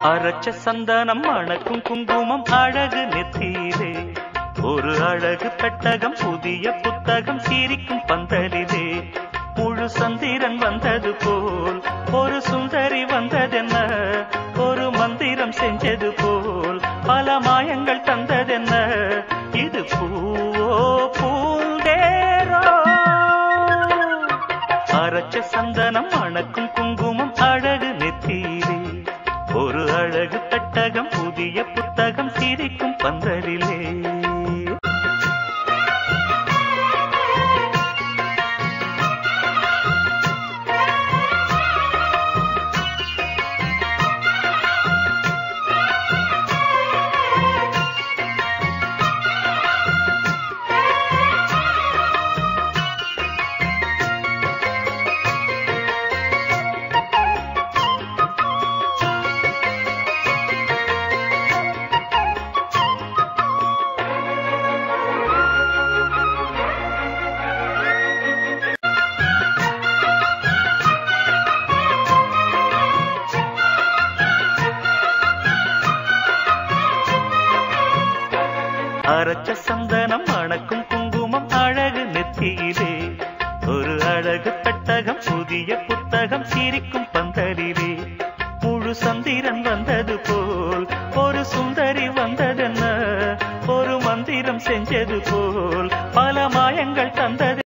அரைச்ச சந்தனம் மணக்கும் குங்குமம் அழகு நெத்தியிலே ஒரு அழகு பெட்டகம் புதிய புத்தகம் சிரிக்கும் பந்தலிலே முழு சந்திரன் வந்தது போல் ஒரு சுந்தரி வந்ததென்ன ஒரு மந்திரம் செஞ்சது போல் பல மாயங்கள் தந்ததென்ன இது பூவோ பூந்தேரோ அரைச்ச சந்தனம் மணக்கும் குங்குமம் அழகு நெத்தியிலே ஒரு அழகு பெட்டகம் புதிய புத்தகம் சிரிக்கும் பந்தலிலே அரைச்ச சந்தனம் மணக்கும் குங்குமம் அழகு நெத்தியிலே ஒரு அழகு பெட்டகம் புதிய புத்தகம் சிரிக்கும் பந்தலிலே முழு சந்திரன் வந்தது போல் ஒரு சுந்தரி வந்ததென்ன ஒரு மந்திரம் செஞ்சது போல் பல